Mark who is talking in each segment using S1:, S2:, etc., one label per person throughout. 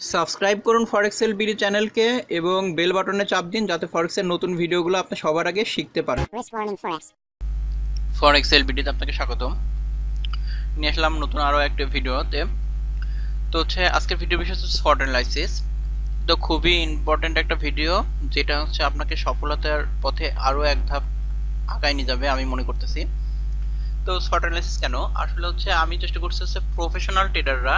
S1: Subscribe করুন ফরেক্সেল BD চ্যানেলকে এবং বেল বাটনে চাপ দিন যাতে ফরেক্সের নতুন ভিডিওগুলো আপনি সবার আগে শিখতে পারেন। ফরেক্সেল বিডিতে আপনাকে স্বাগতম। নিয়ে আসলাম নতুন আরও একটা ভিডিওতে। তো হচ্ছে আজকের ভিডিও বিষয় হচ্ছে শর্ট অ্যানালাইসিস। তো খুবই ইম্পর্টেন্ট একটা ভিডিও, যেটা হচ্ছে আপনাকে সফলতার পথে আরও এক ধাপ আগায় নিয়ে যাবে আমি মনে করতেছি। তো শর্ট অ্যানালাইসিস কেন, আসলে হচ্ছে আমি চেষ্টা করছি হচ্ছে প্রফেশনাল ট্রেডাররা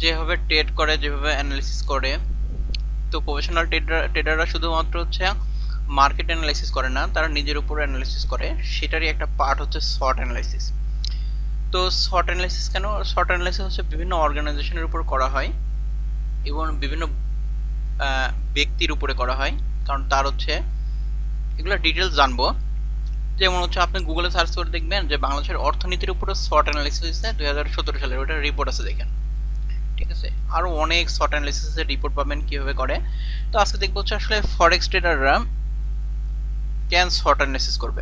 S1: যেভাবে ট্রেড করে, যেভাবে অ্যানালিসিস করে, তো প্রফেশনাল ট্রেডাররা শুধুমাত্র হচ্ছে মার্কেট অ্যানালাইসিস করে না, তারা নিজের উপর অ্যানালাইসিস করে, সেটারই একটা পার্ট হচ্ছে শর্ট অ্যানালাইসিস। তো শর্ট অ্যানালাইসিস কেন, শর্ট অ্যানালাইসিস হচ্ছে বিভিন্ন অর্গানাইজেশনের উপর করা হয় এবং বিভিন্ন ব্যক্তির উপরে করা হয়, কারণ তার হচ্ছে এগুলো ডিটেলস জানবো। যেমন হচ্ছে আপনি গুগলে সার্চ করে দেখবেন যে বাংলাদেশের অর্থনীতির উপরে শর্ট অ্যানালাইসিস হয়েছে 2017 সালের, ওটা রিপোর্ট আছে, দেখেন। ঠিক আছে, আরো অনেক শর্ট অ্যানালিসিসের রিপোর্ট পাবেন কিভাবে করে। তো আজকে দেখবো হচ্ছে আসলে ফরেক্স ট্রেডাররা কেন শর্ট অ্যানালিসিস করবে।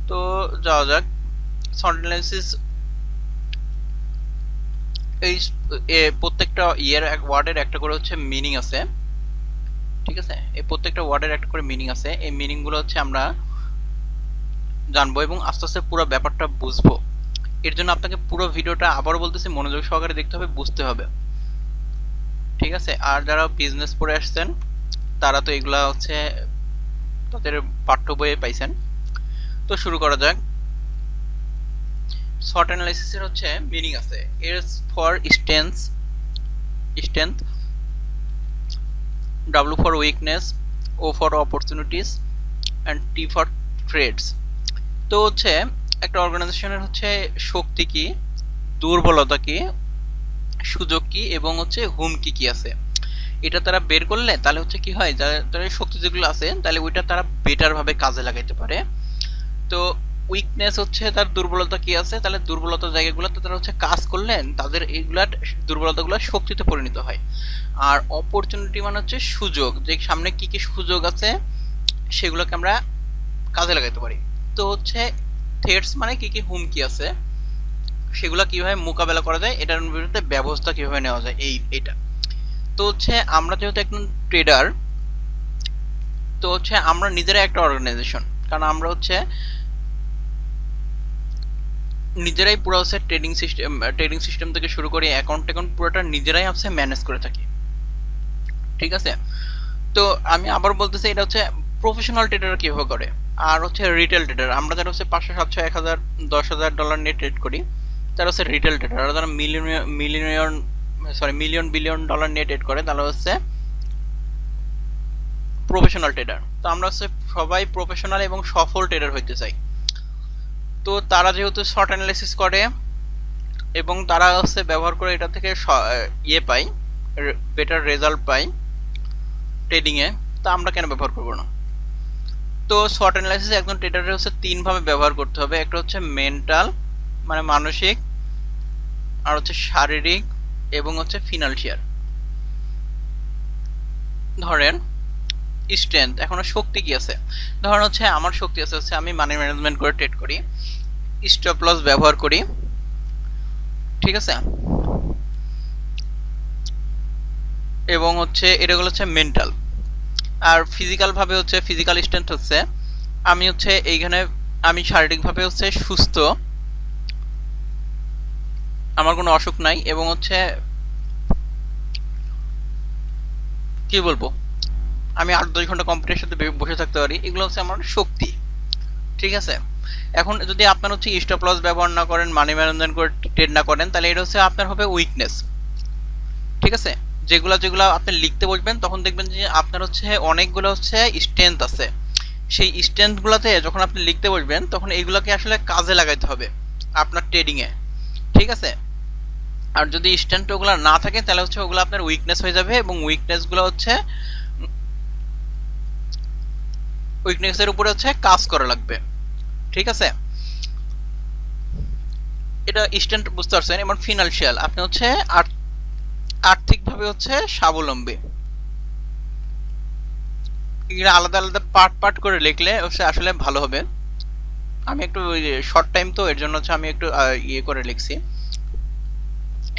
S1: তো যাওয়া যাক। শর্ট অ্যানালিসিস এই প্রত্যেকটা ওয়ার্ডের একটা করে হচ্ছে মিনিং আছে। ঠিক আছে, এই প্রত্যেকটা ওয়ার্ডের একটা করে মিনিং আছে, এই মিনিং গুলো হচ্ছে আমরা জানবো এবং আস্তে আস্তে পুরো ব্যাপারটা বুঝবো। এর জন্য আপনাকে পুরো ভিডিওটা আবারও বলতেছি মনোযোগ সহকারে দেখতে হবে, বুঝতে হবে। ঠিক আছে, আর যারা বিজনেস পড়ে আসছেন তারা তো এগুলা হচ্ছে তাদের পাঠ্য বইয়ে পাইছেন। তো শুরু করা যাক। শর্ট অ্যানালাইসিসের হচ্ছে মিনিং আছে, S for strength, W for weakness, O for opportunities and T for threats. তো হচ্ছে একটা অর্গানাইজেশনের হচ্ছে শক্তি কি, দুর্বলতা কি, সুযোগ কি এবং হচ্ছে হুমকি কি আছে, এটা তারা বের করলে তাহলে হচ্ছে কি হয়, যারা শক্তি যেগুলো আছে তাহলে ওইটা তারা বেটার ভাবে কাজে লাগাইতে পারে। তো উইকনেস হচ্ছে তার দুর্বলতা কি আছে, তাহলে দুর্বলতার জায়গাগুলোতে তারা হচ্ছে কাজ করলেন তাদের এইগুলার দুর্বলতাগুলো শক্তিতে পরিণত হয়। আর অপরচুনিটি মানে হচ্ছে সুযোগ, যে সামনে কি কি সুযোগ আছে সেগুলোকে আমরা কাজে লাগাইতে পারি। তো হচ্ছে থ্রেটস মানে কি কি হুমকি আছে সেগুলো কিভাবে মোকাবেলা করা যায়, এটার বিরুদ্ধে ব্যবস্থা কিভাবে নেওয়া যায়, এইটা। তো হচ্ছে আমরা যেহেতু একজন ট্রেডার, তো হচ্ছে আমরা নিজেরাই একটা অর্গানাইজেশন, কারণ আমরা হচ্ছে নিজেরাই পুরো হচ্ছে ট্রেডিং সিস্টেম থেকে শুরু করে অ্যাকাউন্ট পুরোটা নিজেরাই হচ্ছে ম্যানেজ করে থাকি। ঠিক আছে, তো আমি আবার বলতেছি এটা হচ্ছে প্রফেশনাল ট্রেডার কিভাবে করে, আর হচ্ছে রিটেল ট্রেডার, আমরা যারা হচ্ছে 500 700 1000 10,000 ডলার নিয়ে ট্রেড করি তারা হচ্ছে রিটেল ট্রেডার। আর যারা মিলিয়ন বিলিয়ন ডলার নিয়ে ট্রেড করে তারা হচ্ছে প্রফেশনাল ট্রেডার। তো আমরা হচ্ছে সবাই প্রফেশনাল এবং সফল ট্রেডার হইতে চাই। তো তারা যেহেতু শর্ট অ্যানালাইসিস করে এবং তারা হচ্ছে ব্যবহার করে এটা থেকে পাই, বেটার রেজাল্ট পাই ট্রেডিং এ, তা আমরা কেন ব্যবহার করব না। তো শর্ট অ্যানালাইসিস একজন ট্রেডারের হচ্ছে তিন ভাবে ব্যবহার করতে হবে। একটা হচ্ছে মেন্টাল মানে মানসিক, আর হচ্ছে শারীরিক এবং হচ্ছে ফিনান্সিয়াল। ধরেন স্ট্রেংথ, এখন শক্তি কি আছে, ধরেন হচ্ছে আমার শক্তি আছে হচ্ছে আমি মানি ম্যানেজমেন্ট করে ট্রেড করি, স্টপ লস ব্যবহার করি। ঠিক আছে, এবং হচ্ছে এটাগুলো হচ্ছে মেন্টাল। আর ফিজিক্যাল ভাবে হচ্ছে ফিজিক্যাল স্ট্রেংথ হচ্ছে আমি হচ্ছে এইখানে আমি শারীরিক ভাবে হচ্ছে সুস্থ, আমার কোনো অসুখ নাই এবং হচ্ছে কি বলবো, আমি 8-10 ঘন্টা কম্পিউটারের সাথে বসে থাকতে পারি, এগুলো হচ্ছে আমার শক্তি। ঠিক আছে, এখন যদি আপনার হচ্ছে স্টপ লস ব্যবহার না করেন, মানি ম্যানেজমেন্ট করে ট্রেড না করেন, তাহলে এটা হচ্ছে আপনার হবে উইকনেস। ঠিক আছে, যেগুলো যেগুলো আপনি লিখতে বসবেন তখন দেখবেন যে আপনার হচ্ছে অনেকগুলো হচ্ছে স্ট্রেংথ আছে, সেই স্ট্রেংথ গুলাতে যখন আপনি লিখতে বসবেন তখন এইগুলোকে আসলে কাজে লাগাইতে হবে আপনার ট্রেডিং এ। ঠিক আছে, আর যদি স্ট্রেংথ ওগুলো না থাকে তাহলে হচ্ছে ওগুলো আপনার উইকনেস হয়ে যাবে এবং উইকনেস গুলো হচ্ছে উইকনেসের উপরে হচ্ছে কাজ করা লাগবে। ঠিক আছে, এটা স্ট্রেংথ বুঝতে পারছেন। এবার ফিনান্সিয়াল, আপনি হচ্ছে আর্থিকভাবে হচ্ছে স্বাবলম্বী। এগুলো আলাদা আলাদা পার্ট পার্ট করে লিখলে হচ্ছে আসলে ভালো হবে। আমি একটু শর্ট টাইম তো এর জন্য হচ্ছে আমি একটু ইয়ে করে লিখছি,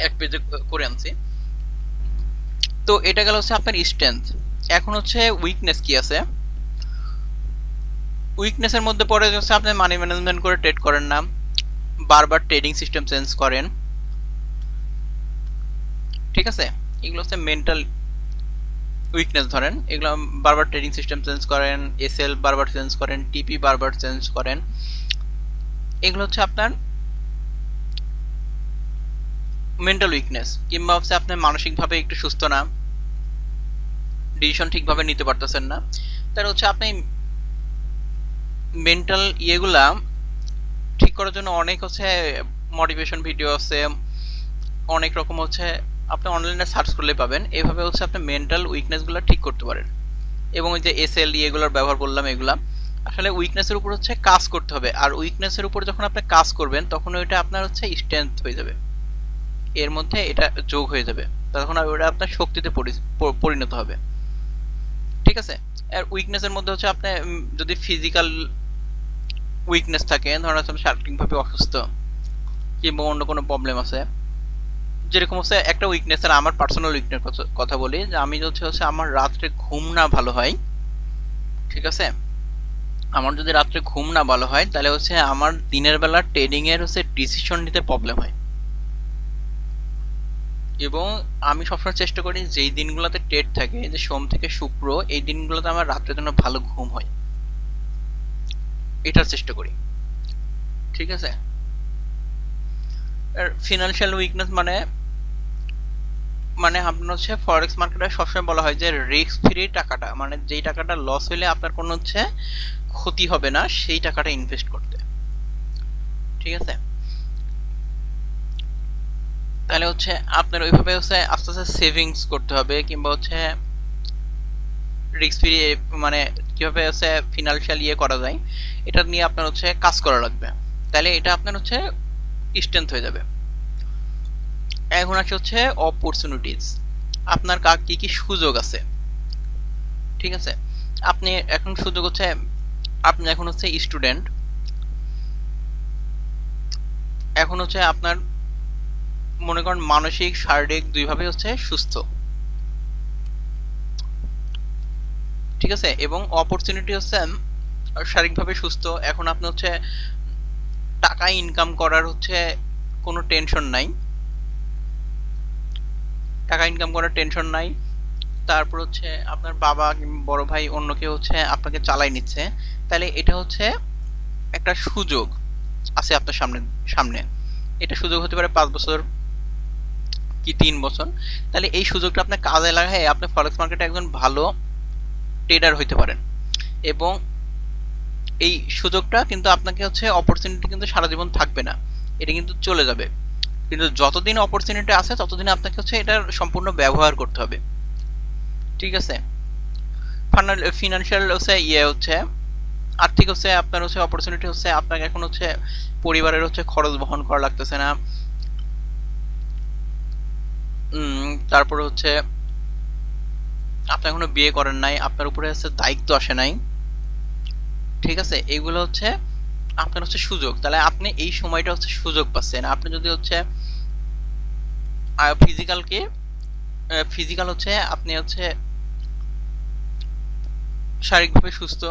S1: এক পেজে করে আনছি। তো এটা গেল হচ্ছে আপনার স্ট্রেংথ। এখন হচ্ছে উইকনেস কি আছে। উইকনেসের মধ্যে পড়ে হচ্ছে আপনি মানি ম্যানেজমেন্ট করে ট্রেড করেন না, বারবার ট্রেডিং সিস্টেম চেঞ্জ করেন, ঠিক আছে। এগুলো হচ্ছে মেন্টাল উইকনেস ধরেন। এগুলো বারবার ট্রেডিং সিস্টেম চেঞ্জ করেন, এসএল বারবার চেঞ্জ করেন, টিপি বারবার চেঞ্জ করেন। এগুলো হচ্ছে আপনার মেন্টাল উইকনেস। কিংবা হচ্ছে আপনি মানসিকভাবে একটু সুস্থ না, ডিসিশন ঠিকভাবে নিতে পারতেছেন না, তার হচ্ছে আপনি মেন্টাল ইয়েগুলা ঠিক করার জন্য অনেক হচ্ছে মোটিভেশন ভিডিও আছে, অনেক রকম হচ্ছে আপনি অনলাইনে সার্চ করলে পাবেন। এভাবে হচ্ছে আপনি মেন্টাল উইকনেসগুলো ঠিক করতে পারেন। এবং ওই যে এসএল এগুলোর ব্যবহার করলাম, এগুলা আসলে উইকনেসের উপর হচ্ছে কাজ করতে হবে। আর উইকনেসের উপর যখন আপনি কাজ করবেন তখন ওইটা আপনার হচ্ছে স্ট্রেংথ হয়ে যাবে, এর মধ্যে এটা যোগ হয়ে যাবে, তখন ওটা আপনার শক্তিতে পরিণত হবে, ঠিক আছে। আর উইকনেসের মধ্যে হচ্ছে আপনি যদি ফিজিক্যাল উইকনেস থাকে, ধরুন হচ্ছে শারীরিকভাবে অসুস্থ কিংবা অন্য কোনো প্রবলেম আছে, যেরকম হচ্ছে একটা উইকনেস। আর আমার পার্সোনাল উইকনেস কথা বলি, যে আমি হচ্ছে আমার রাত্রে ঘুম না ভালো হয়, ঠিক আছে। আমার যদি রাত্রে ঘুম না ভালো হয় তাহলে হচ্ছে আমার দিনের বেলা ট্রেডিং এর হচ্ছে ডিসিশন নিতে প্রবলেম হয়। এবং আমি সবসময় চেষ্টা করি যেই দিনগুলোতে ট্রেড থাকে, যে সোম থেকে শুক্র, এই দিনগুলোতে আমার রাত্রের জন্য ভালো ঘুম হয়, এটার চেষ্টা করি, ঠিক আছে। আর ফিনান্সিয়াল উইকনেস মানে মানে আপনার হচ্ছে ফরেক্স মার্কেটে সবসময় বলা হয় যে রিস্ক ফ্রি টাকাটা, মানে যেই টাকাটা লস হলে আপনার কোনো হচ্ছে ক্ষতি হবে না, সেই টাকাটা ইনভেস্ট করতে, ঠিক আছে। তাহলে হচ্ছে আপনার ওইভাবে হচ্ছে আস্তে আস্তে সেভিংস করতে হবে, কিংবা হচ্ছে রিস্ক ফ্রি মানে কিভাবে হচ্ছে ফিনান্সিয়াল ইয়ে করা যায়, এটা নিয়ে আপনার হচ্ছে কাজ করা লাগবে। তাহলে এটা আপনার হচ্ছে স্ট্রেংথ হয়ে যাবে। এখন আসে হচ্ছে অপরচুনিটিস, আপনার কি কি সুযোগ আছে, ঠিক আছে। আপনি এখন সুযোগ হচ্ছে, আপনি এখন হচ্ছে স্টুডেন্ট, এখন হচ্ছে আপনার মনে করেন মানসিক শারীরিক দুইভাবে হচ্ছে সুস্থ, ঠিক আছে। এবং অপরচুনিটি হচ্ছে শারীরিকভাবে সুস্থ, এখন আপনি হচ্ছে টাকা ইনকাম করার হচ্ছে কোনো টেনশন নাই, টাকা ইনকাম করার টেনশন নাই। তারপর হচ্ছে আপনার বাবা কিংবা বড় ভাই অন্য কেউ হচ্ছে আপনাকে চালাই নিচ্ছে, তাহলে এটা হচ্ছে একটা সুযোগ আছে আপনার সামনে সামনে এটা সুযোগ হতে পারে 5 বছর কি 3 বছর। তাহলে এই সুযোগটা আপনি কাজে লাগায় আপনি ফরেক্স মার্কেটে একজন ভালো ট্রেডার হইতে পারেন। এবং এই সুযোগটা কিন্তু আপনাকে হচ্ছে অপরচুনিটি কিন্তু সারা জীবন থাকবে না, এটা কিন্তু চলে যাবে। কিন্তু যতদিন অপরচুনিটি আছে ততদিন আপনাকে হচ্ছে এটার সম্পূর্ণ ব্যবহার করতে হবে, ঠিক আছে। ফিনান্সিয়াল হচ্ছে ইয়ে হচ্ছে আর্থিক হচ্ছে আপনার হচ্ছে অপরচুনিটি হচ্ছে আপনাকে এখন হচ্ছে পরিবারের হচ্ছে খরচ বহন করা লাগতেছে না। তারপর হচ্ছে আপনি এখনো বিয়ে করেন নাই, আপনার উপরে হচ্ছে দায়িত্ব আসে নাই, ঠিক আছে। এইগুলো হচ্ছে আপনার হচ্ছে সুযোগ। তাহলে আপনি এই সময়টা হচ্ছে সুযোগ পাচ্ছেন। আপনি যদি হচ্ছে ফিজিক্যালকে ফিজিক্যাল হচ্ছে আপনি হচ্ছে শারীরিকভাবে সুস্থ,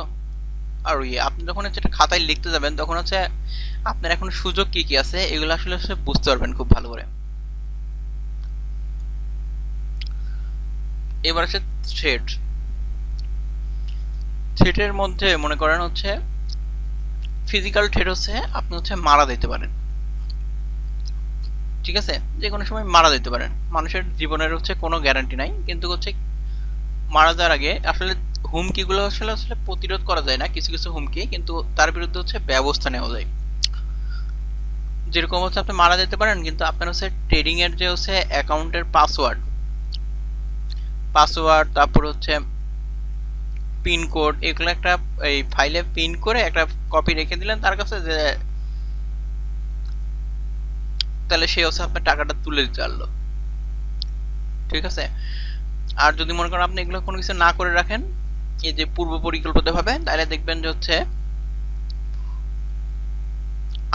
S1: আর ইয়ে আপনি যখন হচ্ছে একটা খাতায় লিখতে যাবেন তখন হচ্ছে আপনার এখন সুযোগ কি কি আছে এগুলো আসলে বুঝতে পারবেন খুব ভালো করে। এবার হচ্ছে থ্রেড। থ্রেডের মধ্যে মনে করেন হচ্ছে ফিজিক্যাল থ্রেড হচ্ছে আপনি হচ্ছে মারা যেতে পারেন, ঠিক আছে। যে কোনো সময় মারা যেতে পারেন, মানুষের জীবনের হচ্ছে কোনো গ্যারান্টি নাই, কিন্তু হচ্ছে মারা যাওয়ার আগে আসলে হুমকিগুলো আসলে আসলে প্রতিরোধ করা যায় না, কিছু কিছু হুমকি, কিন্তু তার বিরুদ্ধে হচ্ছে ব্যবস্থা নেওয়া যায়। যেরকম হচ্ছে আপনি মারা যেতে পারেন, কিন্তু আপনার হচ্ছে ট্রেডিং এর যে হচ্ছে অ্যাকাউন্টের পাসওয়ার্ড তারপর হচ্ছে পিন কোড, এগুলো একটা এই ফাইলে পিন করে একটা কপি রেখে দিলেন তার কাছে, যে তাহলে সে হচ্ছে আপনার টাকাটা তুলে দিতে পারলো, ঠিক আছে। আর যদি মনে করেন আপনি এগুলো কোনো কিছু না করে রাখেন এই যে পূর্ব পরিকল্পিত ভাবে, তাহলে দেখবেন যে হচ্ছে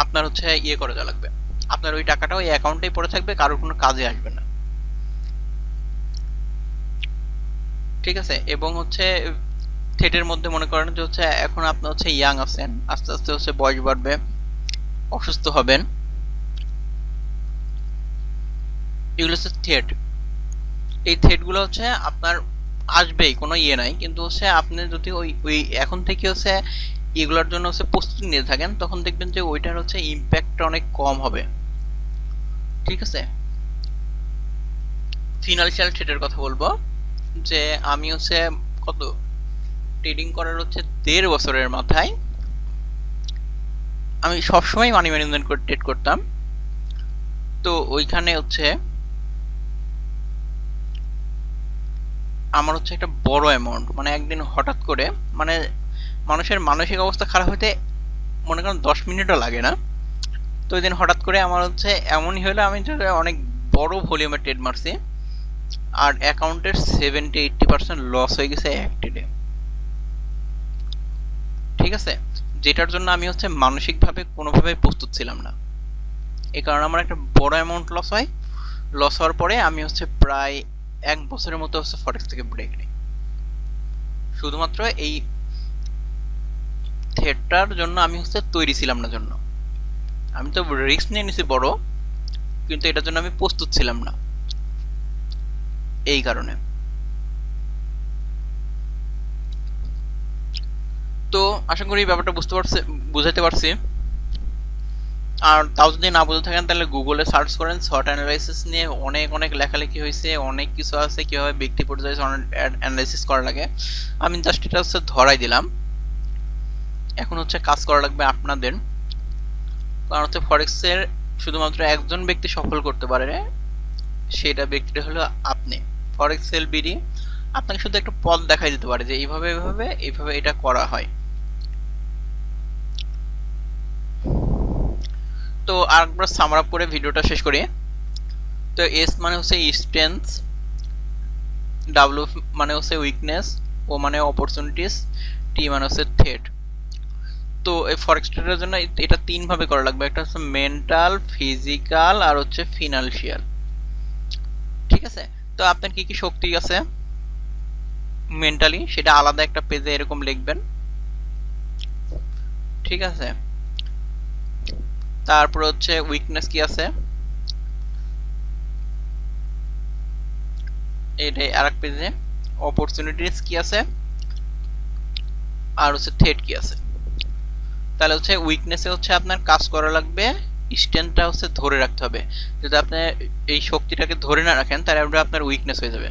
S1: আপনার হচ্ছে ইয়ে করে দেওয়া লাগবে, আপনার ওই টাকাটা ওই অ্যাকাউন্টেই পড়ে থাকবে, কারোর কোনো কাজে আসবে না। ঠিক আছে। এবং হচ্ছে থ্রেটের মধ্যে মনে করেন যে হচ্ছে এখন আপনি হচ্ছে ইয়াং আছেন, আস্তে আস্তে হচ্ছে বয়স বাড়বে, অসুস্থ হবেন, এগুলো হচ্ছে থ্রেট। এই থ্রেটগুলো হচ্ছে আপনার আসবেই, কোনো ইয়ে নাই, কিন্তু হচ্ছে আপনি যদি ওই ওই এখন থেকে হচ্ছে এগুলোর জন্য হচ্ছে প্রস্তুতি নিয়ে থাকেন, তখন দেখবেন যে ওইটার হচ্ছে ইম্প্যাক্টটা অনেক কম হবে। ঠিক আছে। ফিনান্সিয়াল থ্রেটের কথা বলবো, যে আমি হচ্ছে কত ট্রেডিং করার হচ্ছে 1.5 বছরের মাথায় আমি সবসময় মানি ম্যানেজমেন্ট করে ট্রেড করতাম। তো ওইখানে হচ্ছে আমার হচ্ছে একটা বড় অ্যামাউন্ট, মানে একদিন হঠাৎ করে, মানে মানুষের মানসিক অবস্থা খারাপ হতে মনে করেন 10 মিনিটও লাগে না। তো ওই দিন হঠাৎ করে আমার হচ্ছে এমনই হলো, আমি যে অনেক বড় ভলিউমে ট্রেড মারছি, আর অ্যাকাউন্টের 70-80% লস হয়ে গেছে এক ট্রেডে। ঠিক আছে। যেটার জন্য আমি হচ্ছে মানসিকভাবে কোনোভাবে প্রস্তুত ছিলাম না, এই কারণে আমার একটা বড় অ্যামাউন্ট লস হয়। লস হওয়ার পরে আমি হচ্ছে প্রায় 1 বছরের মতো হচ্ছে ফরেক্স থেকে ব্রেক নিই, শুধুমাত্র এই থ্রেডটার জন্য আমি হচ্ছে তৈরি ছিলাম না জন্য। আমি তো রিস্ক নিয়ে নিছি বড়, কিন্তু এটার জন্য আমি প্রস্তুত ছিলাম না, এই কারণে। তো আশা করি ব্যাপারটা বুঝাইতে পারছি। আর তাও যদি না বুঝে থাকেন তাহলে গুগলে সার্চ করেন, শর্ট অ্যানালাইসিস নিয়ে অনেক অনেক লেখালেখি হয়েছে, অনেক কিছু আছে কিভাবে ব্যক্তি পর্যায়ে অ্যানালাইসিস করা লাগে। আমি জাস্ট এটা হচ্ছে ধরাই দিলাম। এখন হচ্ছে কাজ করা লাগবে আপনাদের, কারণ হচ্ছে ফরেক্সের শুধুমাত্র একজন ব্যক্তি সফল করতে পারে, সেটা ব্যক্তিটা হলো আপনি। ফরেক্স সেল বিডি আপনাকে শুধু একটা পথ দেখাই দিতে পারে যে এইভাবে এইভাবে এইভাবে এটা করা হয়। তো আরেকবার সামার আপ করে ভিডিওটা শেষ করি। তো এস মানে হচ্ছে স্ট্রেংথ, ডাব্লিউ মানে হচ্ছে উইকনেস, ও মানে অপরচুনিটিস, টি মানে হচ্ছে থ্রেট। তো এই ফরেক্স ট্রেডের জন্য এটা 3 ভাবে করা লাগবে, একটা হচ্ছে মেন্টাল, ফিজিক্যাল আর হচ্ছে ফিনান্সিয়াল। ঠিক আছে। তো আপনার কি কি শক্তি আছে মেন্টালি, সেটা আলাদা একটা পেজে এরকম লিখবেন। ঠিক আছে। তারপর হচ্ছে উইকনেস কি আছে, এটাই আরেক পেজে। অপরচুনিটিস কি আছে, আর হচ্ছে থ্রেট কি আছে। তাহলে হচ্ছে উইকনেসে হচ্ছে আপনার কাজ করা লাগবে, স্ট্রেংথটা হচ্ছে ধরে রাখতে হবে। যদি আপনি এই শক্তিটাকে ধরে না রাখেন তাহলে আপনার উইকনেস হয়ে যাবে।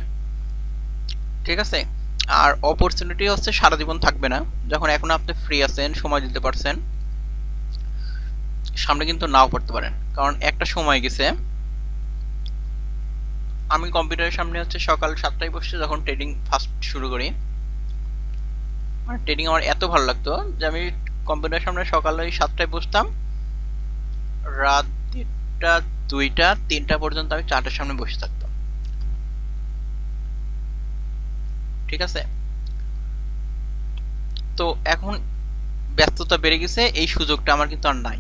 S1: ঠিক আছে। আর অপরচুনিটি হচ্ছে সারা জীবন থাকবে না, যখন এখন আপনি ফ্রি আছেন, সময় দিতে পারছেন, সামনে কিন্তু নাও পড়তে পারেন, কারণ একটা সময় গেছে। আমি কম্পিউটারের সামনে হচ্ছে সকাল 7টায় বসে যখন ট্রেডিং ফার্স্ট শুরু করি, মানে ট্রেডিং আমার এত ভালো লাগতো যে আমি কম্পিউটারের সামনে সকাল ওই 7টায় বসতাম, রাত 1টা 2টা 3টা পর্যন্ত আমি চার্টের সামনে বসে থাকতাম। ঠিক আছে। তো এখন ব্যস্ততা বেড়ে গেছে, এই সুযোগটা আমার কিন্তু আর নাই।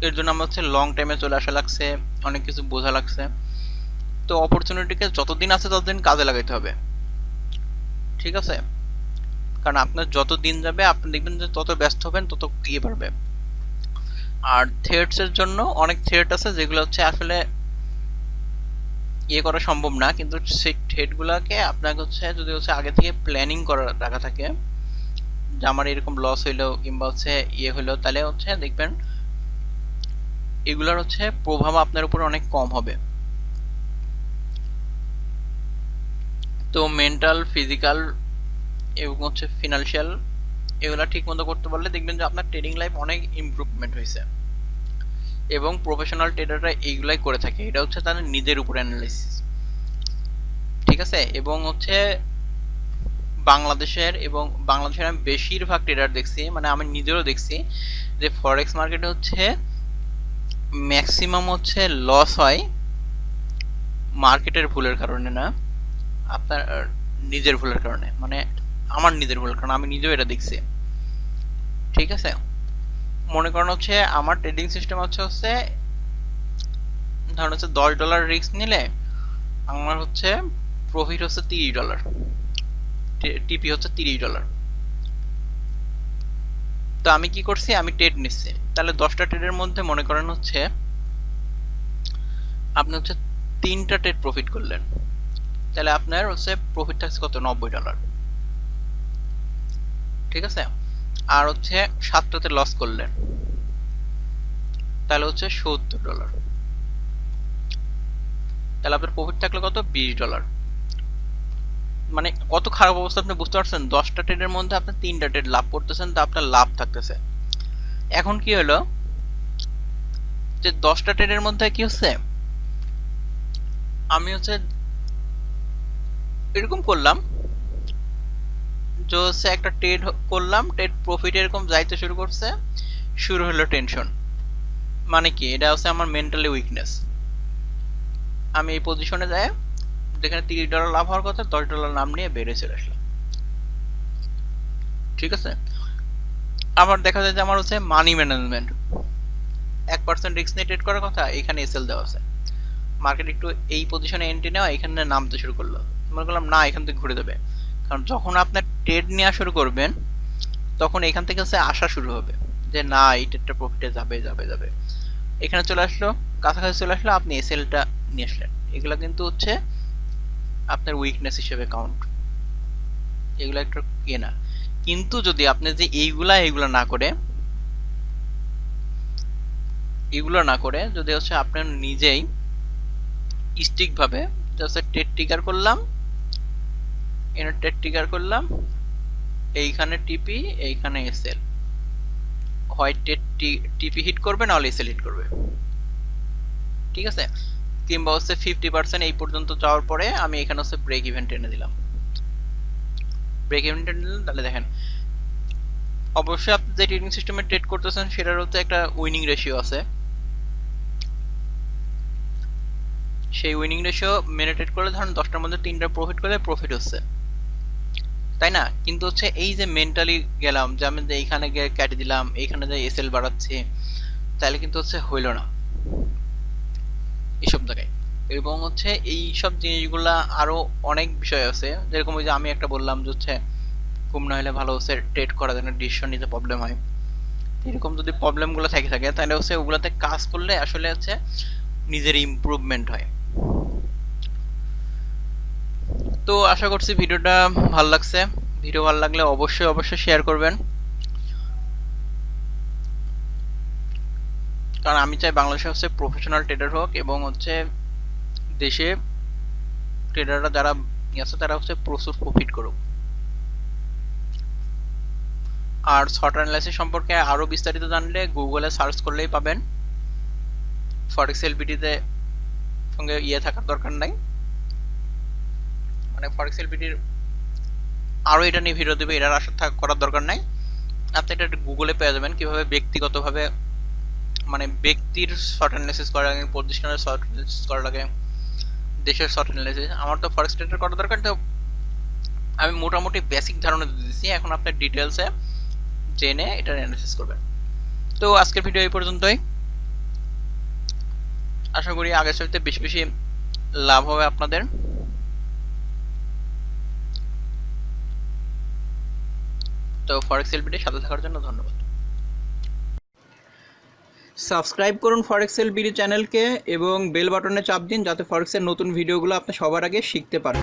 S1: এর জন্য আমার হচ্ছে লং টাইমে চলে আসা লাগছে, অনেক কিছু বোঝা লাগছে। তো অপরচুনিটিকে যতদিন আছে ততদিন কাজে লাগাইতে হবে। ঠিক আছে। কারণ আপনার যত দিন যাবে আপনি দেখবেন যে তত ব্যস্ত হবেন, তত ইয়ে বাড়বে। আর থ্রেডস এর জন্য অনেক থ্রেড আছে যেগুলো হচ্ছে আসলে ইয়ে করা সম্ভব না, কিন্তু সেই থ্রেড গুলাকে আপনাকে হচ্ছে যদি হচ্ছে আগে থেকে প্ল্যানিং করা রাখা থাকে, যে আমার এরকম লস হইলো কিংবা হচ্ছে ইয়ে হইলো, তাহলে হচ্ছে দেখবেন এগুলোর হচ্ছে প্রভাব আপনার উপর অনেক কম হবে। তো মেন্টাল, ফিজিক্যাল এবং হচ্ছে ফিনান্সিয়াল, এগুলা ঠিক মতো করতে পারলে দেখবেন যে আপনার ট্রেডিং লাইফ অনেক ইমপ্রুভমেন্ট হয়েছে। এবং প্রফেশনাল ট্রেডাররা এইগুলাই করে থাকে, এটা হচ্ছে তাদের নিজের উপর অ্যানালাইসিস। ঠিক আছে। এবং হচ্ছে বাংলাদেশের আমি বেশিরভাগ ট্রেডার দেখছি, মানে আমি নিজেরও দেখছি যে ফরেক্স মার্কেটে হচ্ছে ম্যাক্সিমাম হচ্ছে লস হয় মার্কেটের ভুলের কারণে না, আপনার নিজের ভুলের কারণে, মানে আমার নিজের ভুলের কারণে, আমি নিজেও এটা দেখছি। ঠিক আছে। মনে করেন হচ্ছে আমার ট্রেডিং সিস্টেম হচ্ছে ধরুন হচ্ছে $10 রিস্ক নিলে আমার হচ্ছে প্রফিট হচ্ছে $30, টিপি হচ্ছে $30। তো আমি কি করছি, আমি ট্রেড নিচ্ছি। তাহলে 10টা ট্রেডের মধ্যে মনে করেন হচ্ছে আপনি হচ্ছে 3টা ট্রেড প্রফিট করলেন, তাহলে আপনার হচ্ছে প্রফিট থাকছে কত, $90। ঠিক আছে। আর হচ্ছে 7টাতে লস করলেন, তাহলে হচ্ছে $70। তাহলে আপনার প্রফিট থাকলো কত, $20। মানে কত খারাপ অবস্থা আপনি বুঝতে পারছেন? 10টা ট্রেডের মধ্যে আপনি 3টা ট্রেড লাভ করতেছেন, তো আপনার লাভ থাকতেছে। এখন কি হলো যে 10টা ট্রেডের মধ্যে কি হচ্ছে, আমি হচ্ছে এরকম করলাম যে হচ্ছে একটা ট্রেড করলাম, ট্রেড প্রফিট এরকম যাইতে শুরু করছে, শুরু হলো টেনশন। মানে কি, এটা হচ্ছে আমার মেন্টালি উইকনেস। আমি এই পজিশনে যাই, যেখানে $30 লাভ হওয়ার কথা, $10 নাম নিয়ে বেড়ে চলে আসলাম। ঠিক আছে। আবার দেখা যায় যে আমার হচ্ছে মানি ম্যানেজমেন্ট, 1% রিস্ক নিয়ে ট্রেড করার কথা, এখানে এসএল দেওয়া আছে। মার্কেট একটু এই পজিশনে এন্ট্রি নেওয়া, এখানে নামতে শুরু করলো, মনে করলাম না এখান থেকে ঘুরে দেবে। কারণ যখন আপনার ট্রেড নেওয়া শুরু করবেন, তখন এখান থেকে হচ্ছে আসা শুরু হবে যে না এই ট্রেডটা প্রফিটে যাবে যাবে যাবে। এখানে চলে আসলো, কাছাকাছি চলে আসলো, আপনি এসএলটা নিয়ে আসলেন। এগুলা কিন্তু হচ্ছে আপনার উইকনেস হিসেবে কাউন্ট, এগুলো একটা ইয়ে না। কিন্তু যদি আপনি যে এইগুলা না করে যদি হচ্ছে আপনার নিজেই স্টিক ভাবে জাস্ট ট্রেড ট্রিগার করলাম, এখানে ট্রেড ট্রিগার করলাম, এইখানে টিপি, এইখানে এসএল, হয় ট্রেড টিপি হিট করবে না হলে এসএল হিট করবে। ঠিক আছে। কিংবা হচ্ছে 50% এই পর্যন্ত যাওয়ার পরে আমি এখানে হচ্ছে ব্রেক ইভেন টেনে দিলাম। ব্রেক ইভেন টেনে দিলাম, তাহলে দেখেন অবশ্যই আপনি যে ট্রেডিং সিস্টেমে ট্রেড করতেছেন সেটার হচ্ছে একটা উইনিং রেশিও আছে। সেই উইনিং রেশিও মেনে ট্রেড করলে ধরেন 10টার মধ্যে 3টা প্রফিট করলে প্রফিট হচ্ছে, তাই না? কিন্তু হচ্ছে এই যে মেন্টালি গেলাম যে আমি যে এইখানে গিয়ে কেটে দিলাম, এইখানে যে এসএল বাড়াচ্ছি, তাহলে কিন্তু হচ্ছে হইল না এইসব জায়গায়। এবং হচ্ছে এই সব জিনিসগুলা আরো অনেক বিষয় আছে, যেরকম ওই যে আমি একটা বললাম যে হচ্ছে ঘুম না হলে ভালো হচ্ছে ট্রেড করা যায় না, ডিসিশন নিতে প্রবলেম হয়। এরকম যদি প্রবলেমগুলো থাকে তাহলে হচ্ছে ওগুলাতে কাজ করলে আসলে হচ্ছে নিজের ইমপ্রুভমেন্ট হয়। তো আশা করছি ভিডিওটা ভালো লাগছে। ভিডিও ভালো লাগলে অবশ্যই শেয়ার করবেন, কারণ আমি চাই বাংলাদেশে হচ্ছে প্রফেশনাল ট্রেডার হোক এবং হচ্ছে দেশে ট্রেডাররা যারা আছে তারা হচ্ছে প্রচুর প্রফিট করুক। আর শর্ট অ্যানালাইসিস সম্পর্কে আরো বিস্তারিত জানলে গুগলে সার্চ করলেই পাবেন। ফরেক্স এলবিডিতে সঙ্গে থাকার দরকার নাই, মানে ফরেক্স এলবিডির আরো এটা নিয়ে ভিডিও দেবে, এটার আশা করার দরকার নাই। আপনি এটা গুগলে পেয়ে যাবেন কিভাবে ব্যক্তিগতভাবে, মানে ব্যক্তির শর্ট অ্যানালাইসিস করা লাগে, পজিশনের শর্ট অ্যানালাইসিস করা লাগে, দেশের শর্ট অ্যানালাইসিস। আমার তো ফরেক্স ট্রেডার করা দরকার, তো আমি মোটামুটি বেসিক ধারণা দিয়ে দিচ্ছি, এখন আপনার ডিটেলসে জেনে এটার অ্যানালাইসিস করবেন। তো আজকের ভিডিও এই পর্যন্তই। আশা করি আগের চাইতে বেশি বেশি লাভ হবে আপনাদের। তো ফরেক্স এলবিডির সাথে থাকার জন্য ধন্যবাদ। সাবস্ক্রাইব করুন ফরেক্স এলবিডি চ্যানেলকে এবং বেল বাটনে চাপ দিন যাতে ফরেক্সের নতুন ভিডিওগুলো আপনি সবার আগে শিখতে পারেন।